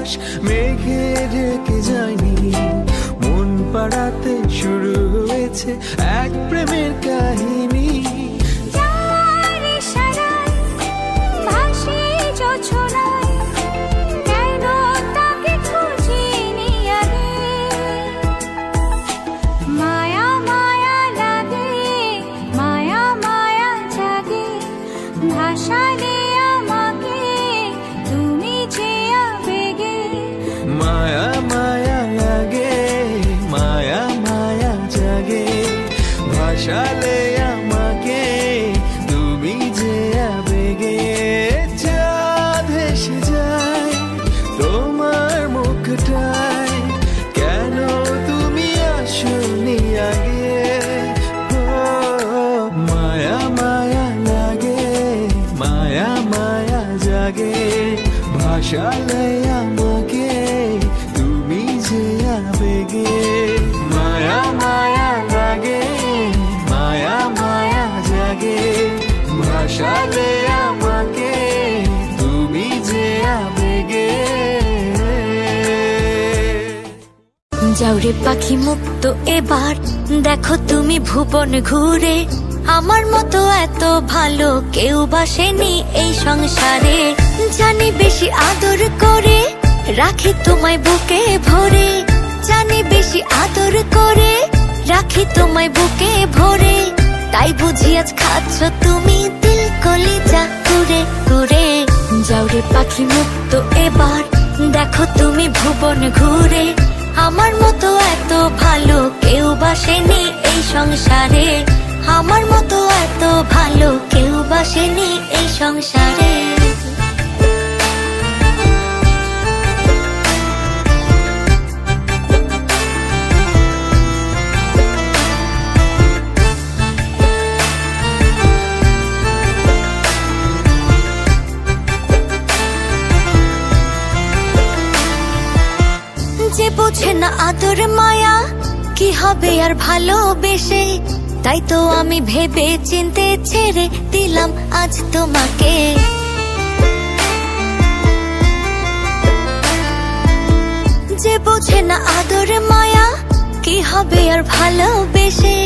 আকাশ মেঘে ঢেকে যায়নি, মন পাড়াতে শুরু হয়েছে এক প্রেমের কাহিনী। মায়া মায়া লাগে, মায়া মায়া জাগে, ভাসালে আমাকে তুমি যে আবেগে। চাঁদ হেসে যায় তোমার মুখটায়, কেন তুমি আসোনি আগে। মায়া মায়া লাগে, মায়া মায়া জাগে, ভাসালে আমাকে তুমি যে আবেগে। মায়া মায়া লাগে, মায়া মায়া জাগে, ভাসালে আমাকে তুমি যে আবেগে। যাওরে পাখি মুক্ত এবার দেখো তুমি ভুবন ঘুরে, আমার মতো এত ভালো কেউ বাসেনি এই সংসারে। জানি বেশি আদর করে রাখি তোমায় বুকে ভরে, জানি বেশি আদর করে রাখি তোমায় বুকে ভরে, তাই বুঝি আজ খাচ্ছ তুমি দিল কলিজা কুরে কুরে। যাওরে পাখি মুক্ত এবার দেখো তুমি ভুবন ঘুরে, আমার মতো এত ভালো কেউ বাসেনি এই সংসারে, আমার মতো এত ভালো কেউ বাসেনি এই সংসারে। যে বোঝে না আদর মায়া কি হবে আর ভালোবেসে, তাই তো আমি ভেবে চিনতে ছেড়ে দিলাম আজ তোমাকে। যে বোঝে না আদর মায়া কি হবে আর ভালোবেসে,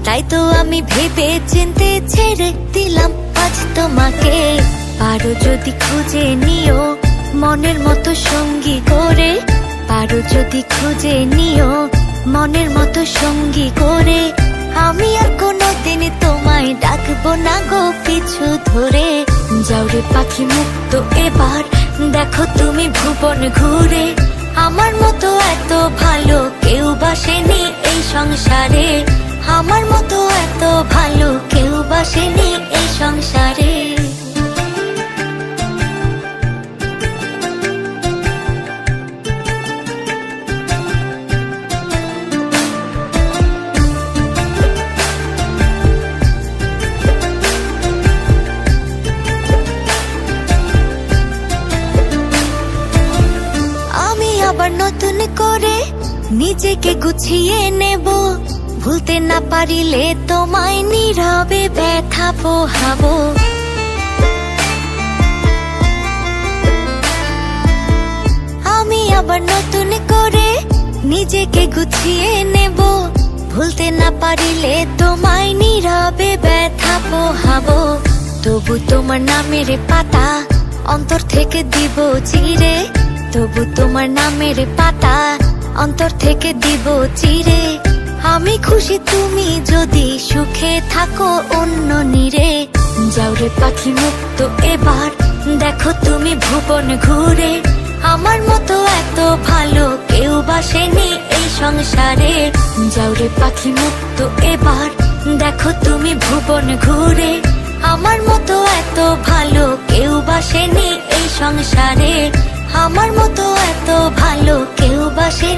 তাই তো আমি ভেবে চিনতে ছেড়ে দিলাম আজ তোমাকে। পারো যদি খুঁজে নিও মনের মতো সঙ্গী করে, পারো যদি খুঁজে নিও মনের মতো সঙ্গী করে, আমি আর কোনোদিন তোমায় ডাকবো না গো পিছু ধরে। যাওরে পাখি মুক্ত এবার দেখো তুমি ভুবন ঘুরে, আমার মতো এত ভালো কেউ বাসেনি এই সংসারে, আমার মতো এত ভালো কেউ বাসেনি এই সংসারে। আবার নতুন করে নিজেকে গুছিয়ে নেব, ভুলতে না পারিলে তোমায় নীরবে ব্যথা পোহাবো। আমি আবার নতুন করে নিজেকে গুছিয়ে নেব, ভুলতে না পারিলে তোমায় নীরবে ব্যথা পোহাবো। তবু তোমার নামের পাতা অন্তর থেকে দিব চিরে, তবু তোমার নামের পাতা অন্তর থেকে দিব চিরে। আমি খুশি তুমি যদি সুখে থাকো অন্য নীরে। যাওরে পাখি মুক্ত এবার দেখো তুমি ভুবন ঘুরে, আমার মতো এত ভালো কেউ বাসেনি এই সংসারে। যাওরে পাখি মুক্ত এবার দেখো তুমি ভুবন ঘুরে, আমার মতো এত ভালো কেউ বাসেনি এই সংসারে, আমার মতো এত ভালো কেউ বাসেনি।